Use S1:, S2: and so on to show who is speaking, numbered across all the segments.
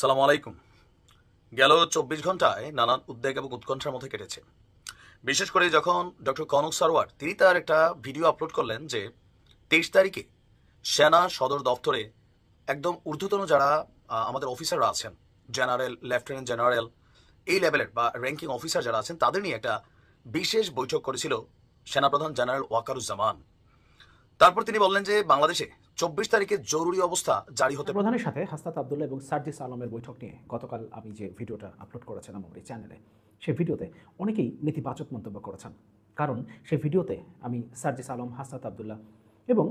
S1: সালামু আলাইকুম। গেল ২৪ ঘন্টায় নানান উদ্বেগ এবং উৎকণ্ঠার মধ্যে কেটেছে। বিশেষ করে যখন ডক্টর কনক সারওয়ার তিনি তার একটা ভিডিও আপলোড করলেন যে ২৩ তারিখে সেনা সদর দপ্তরে একদম ঊর্ধ্বতন যারা আমাদের অফিসাররা আছেন, জেনারেল, লেফটেন্যান্ট জেনারেল, এই লেভেলের বা র্যাঙ্কিং অফিসার যারা আছেন তাদের নিয়ে একটা বিশেষ বৈঠক করেছিল সেনাপ্রধান জেনারেল ওয়াকারুজ্জামান। তারপর তিনি বললেন যে বাংলাদেশে ২৪ তারিখে জরুরি অবস্থা জারি হতে পারে।
S2: প্রধানের সাথে হাসনাত আবদুল্লাহ এবং সার্জিস আলমের বৈঠক নিয়ে গতকাল আমি যে ভিডিওটা আপলোড করেছিলাম আমার এই চ্যানেলে, সেই ভিডিওতে অনেকেই নেতিবাচক মন্তব্য করেছেন। কারণ সেই ভিডিওতে আমি সার্জিস আলম, হাসনাত আবদুল্লাহ এবং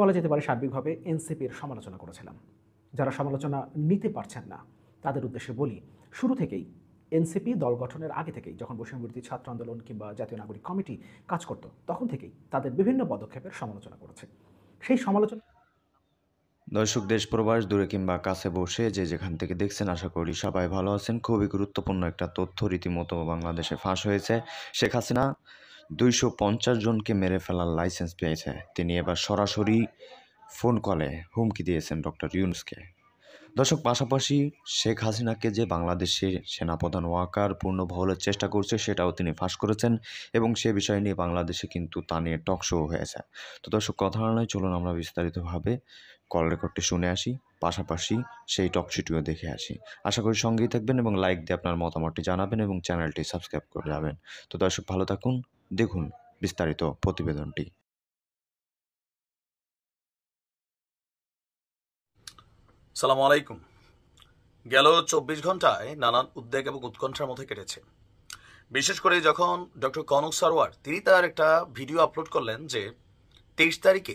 S2: বলা যেতে পারে সার্বিকভাবে এনসিপির সমালোচনা করেছিলাম। যারা সমালোচনা নিতে পারছেন না তাদের উদ্দেশ্যে বলি, শুরু থেকেই এনসিপি দল গঠনের আগে থেকেই, যখন বৈষম্যবিরোধী ছাত্র আন্দোলন কিংবা জাতীয় নাগরিক কমিটি কাজ করত, তখন থেকেই তাদের বিভিন্ন পদক্ষেপের সমালোচনা করেছে। সেই সমালোচনা
S3: দর্শক, দেশ প্রবাস দূরে কিংবা কাছে বসে যে যেখান থেকে দেখছেন, আশা করি সবাই ভালো আছেন। খুবই গুরুত্বপূর্ণ একটা তথ্য রীতিমতো বাংলাদেশে ফাঁস হয়েছে। শেখ হাসিনা ২৫০ জনকে মেরে ফেলার লাইসেন্স পেয়েছে। তিনি এবার সরাসরি ফোন কলে হুমকি দিয়েছেন ডক্টর ইউনূসকে। দর্শক, পাশাপাশি শেখ হাসিনাকে যে বাংলাদেশের সেনাপ্রধান ওয়াকার পূর্ণবহলের চেষ্টা করছে সেটাও তিনি ফাঁস করেছেন এবং সে বিষয় নিয়ে বাংলাদেশে কিন্তু তা নিয়ে টক শো হয়েছে। তো দর্শক, কথা নয়, চলুন আমরা বিস্তারিতভাবে কল রেকর্ডটি শুনে আসি, পাশাপাশি সেই টক শোটিও দেখে আসি। আশা করি সঙ্গেই থাকবেন এবং লাইক দিয়ে আপনার মতামতটি জানাবেন এবং চ্যানেলটি সাবস্ক্রাইব করে যাবেন। তো দর্শক, ভালো থাকুন, দেখুন বিস্তারিত প্রতিবেদনটি।
S1: সালামু আলাইকুম। গেল ২৪ ঘন্টায় নানান উদ্বেগ এবং উৎকণ্ঠার মধ্যে কেটেছে। বিশেষ করে যখন ডক্টর কনক সারওয়ার তিনি তার একটা ভিডিও আপলোড করলেন যে ২৩ তারিখে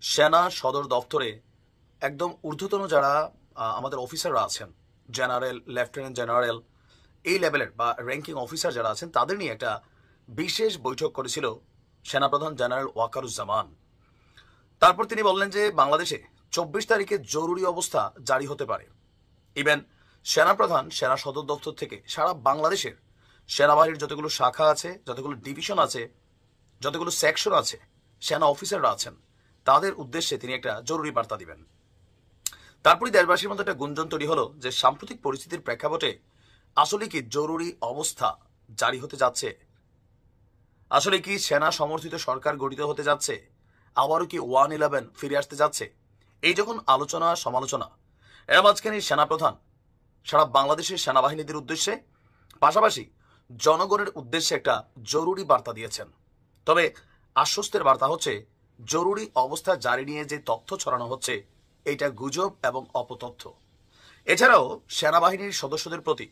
S1: সেনা সদর দপ্তরে একদম ঊর্ধ্বতন যারা আমাদের অফিসাররা আছেন, জেনারেল, লেফটেন্যান্ট জেনারেল, এই লেভেলের বা র্যাঙ্কিং অফিসার যারা আছেন তাদের নিয়ে একটা বিশেষ বৈঠক করেছিল সেনাপ্রধান জেনারেল ওয়াকারুজ্জামান। তারপর তিনি বললেন যে বাংলাদেশে ২৪ তারিখে জরুরি অবস্থা জারি হতে পারে। ইভেন সেনাপ্রধান সেনা সদর দপ্তর থেকে সারা বাংলাদেশের সেনাবাহিনীর যতগুলো শাখা আছে, যতগুলো ডিভিশন আছে, যতগুলো সেকশন আছে, সেনা অফিসাররা আছেন, তাদের উদ্দেশ্যে তিনি একটা জরুরি বার্তা দিবেন। তারপরে দেশবাসীর মধ্যে একটা গুঞ্জন তৈরি হলো যে সাম্প্রতিক পরিস্থিতির প্রেক্ষাপটে আসলে কি জরুরি অবস্থা জারি হতে যাচ্ছে? আসলে কি সেনা সমর্থিত সরকার গঠিত হতে যাচ্ছে? আবারও কি 1-11 ফিরে আসতে যাচ্ছে? এই যখন আলোচনা সমালোচনা, এর মাঝখানে সেনাপ্রধান সারা বাংলাদেশের সেনাবাহিনীদের উদ্দেশ্যে পাশাপাশি জনগণের উদ্দেশ্যে একটা জরুরি বার্তা দিয়েছেন। তবে আশ্বস্তের বার্তা হচ্ছে, জরুরি অবস্থা জারি নিয়ে যে তথ্য ছড়ানো হচ্ছে এটা গুজব এবং অপতথ্য। এছাড়াও সেনাবাহিনীর সদস্যদের প্রতি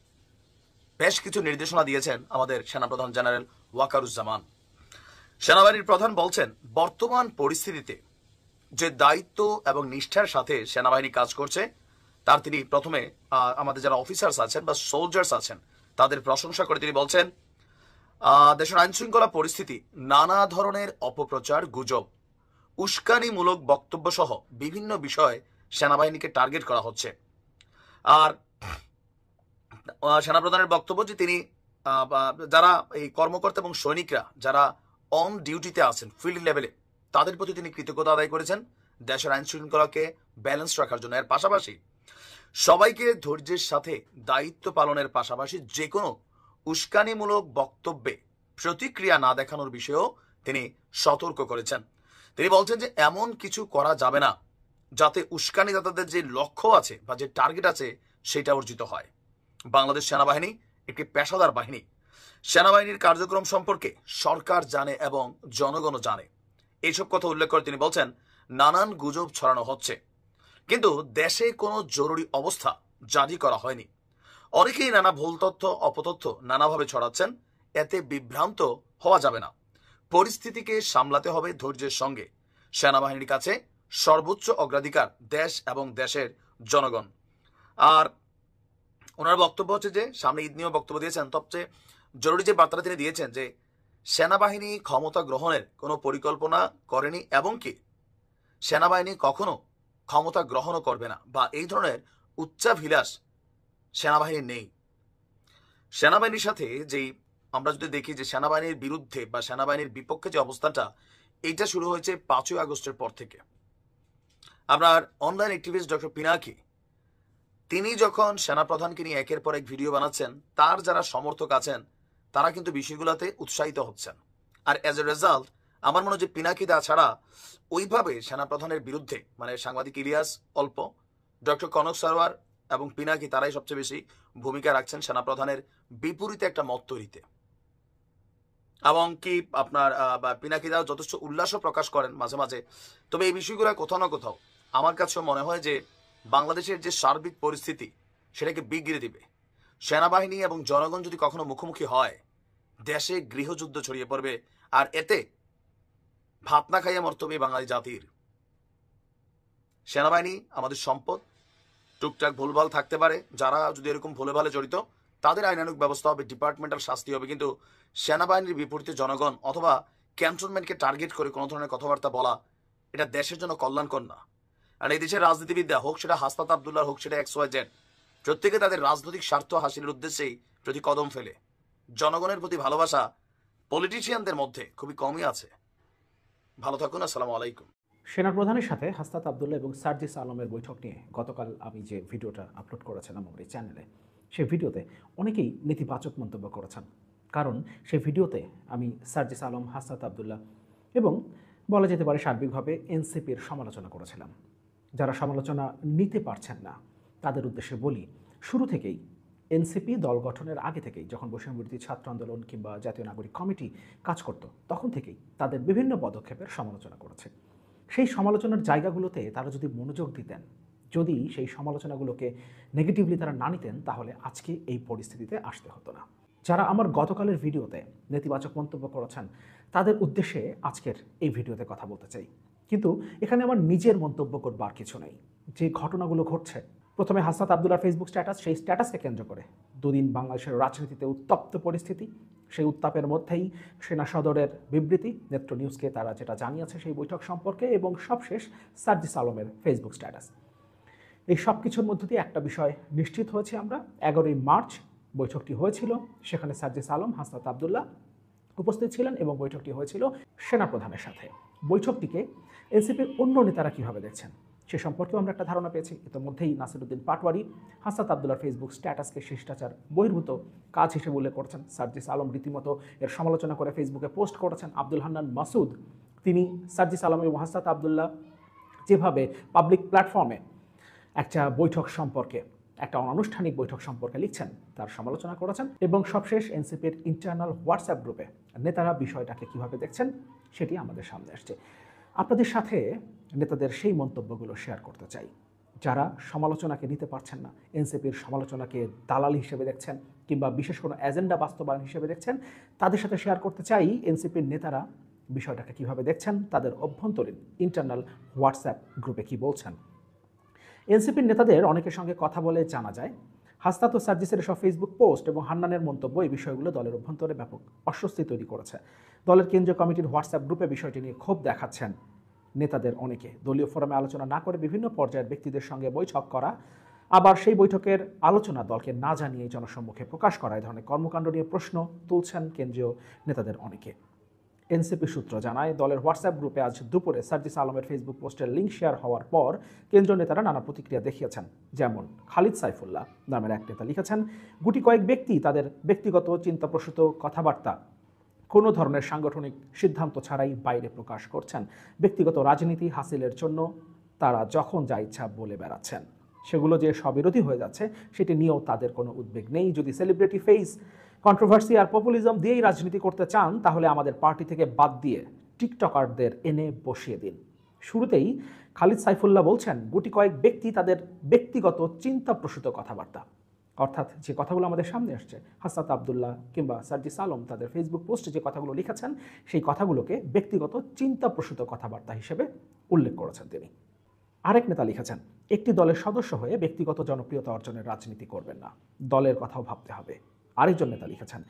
S1: বেশ কিছু নির্দেশনা দিয়েছেন আমাদের সেনাপ্রধান জেনারেল ওয়াকারুজ্জামান। সেনাবাহিনীর প্রধান বলছেন, বর্তমান পরিস্থিতিতে যে দায়িত্ব এবং নিষ্ঠার সাথে সেনাবাহিনী কাজ করছে তার তিনি প্রথমে আমাদের যারা অফিসার্স আছেন বা সোলজার্স আছেন তাদের প্রশংসা করে তিনি বলছেন, দেশের আইন শৃঙ্খলা পরিস্থিতি নানা ধরনের অপপ্রচার, গুজব, উস্কানিমূলক বক্তব্য সহ বিভিন্ন বিষয়ে সেনাবাহিনীকে টার্গেট করা হচ্ছে। আর সেনাপ্রধানের বক্তব্য যে তিনি যারা এই কর্মকর্তা এবং সৈনিকরা যারা অন ডিউটিতে আছেন ফিল্ড লেভেলে তাদের প্রতি তিনি কৃতজ্ঞতা আদায় করেছেন দেশের আইন শৃঙ্খলাকে ব্যালেন্স রাখার জন্য। এর পাশাপাশি সবাইকে ধৈর্যের সাথে দায়িত্ব পালনের পাশাপাশি যে কোনো উস্কানিমূলক বক্তব্যে প্রতিক্রিয়া না দেখানোর বিষয়েও তিনি সতর্ক করেছেন। তিনি বলছেন যে এমন কিছু করা যাবে না যাতে উস্কানিদাতাদের যে লক্ষ্য আছে বা যে টার্গেট আছে সেটা অর্জিত হয়। বাংলাদেশ সেনাবাহিনী একটি পেশাদার বাহিনী। সেনাবাহিনীর কার্যক্রম সম্পর্কে সরকার জানে এবং জনগণও জানে। এইসব কথা উল্লেখ করে তিনি বলছেন, নানান গুজব ছড়ানো হচ্ছে কিন্তু দেশে কোনো জরুরি অবস্থা জারি করা হয়নি। অনেকেই নানা ভুল তথ্য, অপতথ্য নানাভাবে ছড়াচ্ছেন। এতে বিভ্রান্ত হওয়া যাবে না। পরিস্থিতিকে সামলাতে হবে ধৈর্যের সঙ্গে। সেনাবাহিনীর কাছে সর্বোচ্চ অগ্রাধিকার দেশ এবং দেশের জনগণ। আর ওনার বক্তব্য হচ্ছে যে সামনে ঈদ নিয়েও বক্তব্য দিয়েছেন। সবচেয়ে জরুরি যে বার্তাটা তিনি দিয়েছেন যে সেনাবাহিনী ক্ষমতা গ্রহণের কোনো পরিকল্পনা করেনি এবং কি সেনাবাহিনী কখনো ক্ষমতা গ্রহণও করবে না বা এই ধরনের উচ্চাভিলাষ সেনাবাহিনীর নেই। সেনাবাহিনীর সাথে যেই আমরা যদি দেখি যে সেনাবাহিনীর বিরুদ্ধে বা সেনাবাহিনীর বিপক্ষে যে অবস্থানটা এইটা শুরু হয়েছে 5ই আগস্টের পর থেকে। আপনার অনলাইন অ্যাক্টিভিস্ট ডক্টর পিনাকি তিনি যখন সেনাপ্রধানকে নিয়ে একের পর এক ভিডিও বানাচ্ছেন, তার যারা সমর্থক আছেন তারা কিন্তু বিষয়গুলোতে উৎসাহিত হচ্ছেন। আর এজ এ রেজাল্ট আমার মনে হয় যে পিনাকিদা ছাড়া ওইভাবে সেনাপ্রধানের বিরুদ্ধে, মানে সাংবাদিক ইলিয়াস অল্প, ডক্টর কনক সারোয়ার এবং পিনাকি তারাই সবচেয়ে বেশি ভূমিকা রাখছেন সেনাপ্রধানের বিপরীতে একটা মত তৈরিতে। এবং কি আপনার পিনাকিদাও যথেষ্ট উল্লাসও প্রকাশ করেন মাঝে মাঝে। তবে এই বিষয়গুলো কোথাও না কোথাও আমার কাছেও মনে হয় যে বাংলাদেশের যে সার্বিক পরিস্থিতি সেটাকে বিগড়ে দিবে। সেনাবাহিনী এবং জনগণ যদি কখনো মুখোমুখি হয়, দেশে গৃহযুদ্ধ ছড়িয়ে পড়বে। আর এতে ভাত না খাইয়ে মরতে হবে বাঙালি জাতির। সেনাবাহিনী আমাদের সম্পদ, টুকটাক ভুলভাল থাকতে পারে, যারা যদি এরকম ভুলে ভালে জড়িত তাদের আইনানুগ ব্যবস্থা হবে, ডিপার্টমেন্টাল শাস্তি হবে। কিন্তু সেনাবাহিনীর বিপরীতে জনগণ অথবা ক্যান্টনমেন্টকে টার্গেট করে কোনো ধরনের কথাবার্তা বলা, এটা দেশের জন্য কল্যাণকর না। আর এই দেশের রাজনীতিবিদ্যা হোক সেটা হাসনাত আবদুল্লাহ, হোক সেটা XYZ, প্রত্যেকে তাদের রাজনৈতিক স্বার্থ হাসিলের উদ্দেশ্যেই প্রতি কদম ফেলে। জনগণের প্রতি ভালোবাসা পলিটিশিয়ানদের মধ্যে খুবই কমই আছে। ভালো থাকুন, আসসালামু আলাইকুম।
S2: সেনাপ্রধানের সাথে হাসনাত আবদুল্লাহ এবং সার্জিস আলমের বৈঠক নিয়ে গতকাল আমি যে ভিডিওটা আপলোড করেছিলাম আমার এই চ্যানেলে, সেই ভিডিওতে অনেকেই নেতিবাচক মন্তব্য করেছেন। কারণ সেই ভিডিওতে আমি সার্জিস আলম, হাসনাত আবদুল্লাহ এবং বলা যেতে পারে সার্বিকভাবে এনসিপির সমালোচনা করেছিলাম। যারা সমালোচনা নিতে পারছেন না তাদের উদ্দেশ্যে বলি, শুরু থেকেই এনসিপি দল গঠনের আগে থেকেই, যখন বৈষম্যবিরোধী ছাত্র আন্দোলন কিংবা জাতীয় নাগরিক কমিটি কাজ করত, তখন থেকেই তাদের বিভিন্ন পদক্ষেপের সমালোচনা করেছে। সেই সমালোচনার জায়গাগুলোতে তারা যদি মনোযোগ দিতেন, যদি সেই সমালোচনাগুলোকে নেগেটিভলি তারা না নিতেন, তাহলে আজকে এই পরিস্থিতিতে আসতে হতো না। যারা আমার গতকালের ভিডিওতে নেতিবাচক মন্তব্য করেছেন তাদের উদ্দেশ্যে আজকের এই ভিডিওতে কথা বলতে চাই। কিন্তু এখানে আমার নিজের মন্তব্য করবার কিছু নেই। যে ঘটনাগুলো ঘটছে, প্রথমে হাসনাত আবদুল্লাহর ফেসবুক স্ট্যাটাস, সেই স্ট্যাটাসকে কেন্দ্র করে দুদিন বাংলাদেশের রাজনীতিতে উত্তপ্ত পরিস্থিতি। সেই উত্তাপের মধ্যেই সেনা সদরের বিবৃতি, নেত্র নিউজকে তারা যেটা জানিয়েছে সেই বৈঠক সম্পর্কে, এবং সবশেষ সার্জিস আলমের ফেসবুক স্ট্যাটাস। এই সব কিছুর মধ্য দিয়ে একটা বিষয় নিশ্চিত হয়েছে আমরা, 11ই মার্চ বৈঠকটি হয়েছিল, সেখানে সার্জিস আলম, হাসনাত আবদুল্লাহ উপস্থিত ছিলেন এবং বৈঠকটি হয়েছিল সেনাপ্রধানের সাথে। বৈঠকটিকে এনসিপির অন্য নেতারা কীভাবে দেখছেন সে সম্পর্কেও আমরা একটা ধারণা পেয়েছি। ইতিমধ্যেই নাসিরউদ্দিন পাটোয়ারি হাসনাত আবদুল্লাহর ফেসবুক স্ট্যাটাসকে শিষ্টাচার বহির্ভূত কাজ হিসেবে উল্লেখ করেছেন। সার্জিস আলম রীতিমতো এর সমালোচনা করে ফেসবুকে পোস্ট করেছেন। আব্দুল হান্নান মাসুদ, তিনি সার্জিস আলম এবং হাসনাত আবদুল্লাহ যেভাবে পাবলিক প্ল্যাটফর্মে একটা বৈঠক সম্পর্কে, একটা অনানুষ্ঠানিক বৈঠক সম্পর্কে লিখছেন, তার সমালোচনা করেছেন। এবং সবশেষ এনসিপির ইন্টারনাল হোয়াটসঅ্যাপ গ্রুপে নেতারা বিষয়টাকে কীভাবে দেখছেন সেটি আমাদের সামনে আসছে। আপনাদের সাথে নেতাদের সেই মন্তব্যগুলো শেয়ার করতে চাই। যারা সমালোচনাকে নিতে পারছেন না, এনসিপির সমালোচনাকে দালালি হিসেবে দেখছেন কিংবা বিশেষ কোনো এজেন্ডা বাস্তবায়ন হিসেবে দেখছেন, তাদের সাথে শেয়ার করতে চাই এনসিপির নেতারা বিষয়টাকে কীভাবে দেখছেন, তাদের অভ্যন্তরীণ ইন্টারনাল হোয়াটসঅ্যাপ গ্রুপে কী বলছেন। এনসিপির নেতাদের অনেকের সঙ্গে কথা বলে জানা যায়, হাসনাত ও সার্জিসের সব ফেসবুক পোস্ট এবং হান্নানের মন্তব্য, এই বিষয়গুলো দলের অভ্যন্তরে ব্যাপক অস্বস্তি তৈরি করেছে। দলের কেন্দ্রীয় কমিটির হোয়াটসঅ্যাপ গ্রুপে বিষয়টি নিয়ে ক্ষোভ দেখাচ্ছেন নেতাদের অনেকে। দলীয় ফোরামে আলোচনা না করে বিভিন্ন পর্যায়ের ব্যক্তিদের সঙ্গে বৈঠক করা, আবার সেই বৈঠকের আলোচনা দলকে না জানিয়ে জনসম্মুখে প্রকাশ করা, এই ধরনের কর্মকাণ্ড নিয়ে প্রশ্ন তুলছেন কেন্দ্রীয় নেতাদের অনেকে। এনসিপি সূত্র জানায়, দলের হোয়াটসঅ্যাপ গ্রুপে আজ দুপুরে সার্জিস আলমের ফেসবুক পোস্টের লিঙ্ক শেয়ার হওয়ার পর কেন্দ্রীয় নেতারা নানা প্রতিক্রিয়া দেখিয়েছেন। যেমন খালিদ সাইফুল্লাহ নামের এক নেতা লিখেছেন, গুটি কয়েক ব্যক্তি তাদের ব্যক্তিগত চিন্তাপ্রসূত কথাবার্তা কোনো ধরনের সাংগঠনিক সিদ্ধান্ত ছাড়াই বাইরে প্রকাশ করছেন। ব্যক্তিগত রাজনীতি হাসিলের জন্য তারা যখন যা ইচ্ছা বলে বেড়াচ্ছেন। সেগুলো যে স্ববিরোধী হয়ে যাচ্ছে সেটি নিয়েও তাদের কোনো উদ্বেগ নেই। যদি সেলিব্রিটি ফেস, কন্ট্রোভার্সি আর পপুলিজম দিয়েই রাজনীতি করতে চান, তাহলে আমাদের পার্টি থেকে বাদ দিয়ে টিকটকারদের এনে বসিয়ে দিন। শুরুতেই খালিদ সাইফুল্লাহ বলছেন, গুটি কয়েক ব্যক্তি তাদের ব্যক্তিগত চিন্তাপ্রসূত কথাবার্তা, অর্থাৎ যে কথাগুলো আমাদের সামনে আসছে, হাসনাত আবদুল্লাহ কিংবা সার্জিস আলম তাদের ফেসবুক পোস্টে যে কথাগুলো লিখেছেন, সেই কথাগুলোকে ব্যক্তিগত চিন্তাপ্রসূত কথাবার্তা হিসেবে উল্লেখ করেছেন তিনি। আরেক নেতা লিখেছেন, একটি দলের সদস্য হয়ে ব্যক্তিগত জনপ্রিয়তা অর্জনের রাজনীতি করবেন না, দলের কথাও ভাবতে হবে। আরেকজন নেতা লিখেছেন,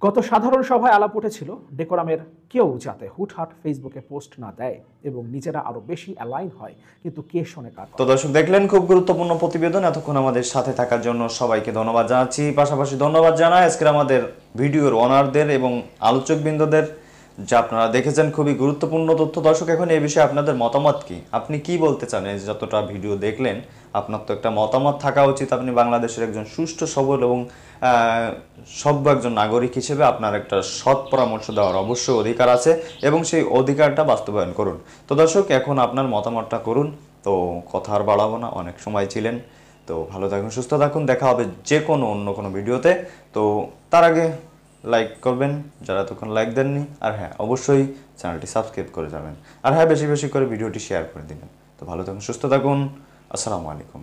S2: গত সাধারণ সভায় আলাপ উঠেছিল ডেকোরামের কেউ যাতে হুটহাট ফেসবুকে পোস্ট না দেয় এবং নিজেরা আরো বেশি অ্যালাইন হয়, কিন্তু কে শোনে কার।
S3: তো দর্শক, দেখলেন খুব গুরুত্বপূর্ণ প্রতিবেদন। এতক্ষণ আমাদের সাথে থাকার জন্য সবাইকে ধন্যবাদ জানাচ্ছি। পাশাপাশি ধন্যবাদ জানাই আজকের আমাদের ভিডিওর ওনারদের এবং আলোচকবৃন্দদের, যা আপনারা দেখেছেন খুবই গুরুত্বপূর্ণ তথ্য। দর্শক, এখন এই বিষয়ে আপনাদের মতামত কি? আপনি কি বলতে চান? এই যতটা ভিডিও দেখলেন, আপনার তো একটা মতামত থাকা উচিত। আপনি বাংলাদেশের একজন সুষ্ঠু সবল এবং সভ্য একজন নাগরিক হিসেবে আপনার একটা সৎ পরামর্শ দেওয়ার অবশ্যই অধিকার আছে এবং সেই অধিকারটা বাস্তবায়ন করুন। তো দর্শক, এখন আপনার মতামতটা করুন। তো কথা আর বাড়াবো না, অনেক সময় ছিলেন। তো ভালো থাকুন, সুস্থ থাকুন, দেখা হবে যে কোনো অন্য কোনো ভিডিওতে। তো তার আগে লাইক করবেন যারা এতক্ষণ লাইক দেননি, আর হ্যাঁ অবশ্যই চ্যানেলটি সাবস্ক্রাইব করে যাবেন, আর হ্যাঁ বেশি বেশি করে ভিডিওটি শেয়ার করে দিবেন। তো ভালো থাকুন, সুস্থ থাকুন, আসসালামু আলাইকুম।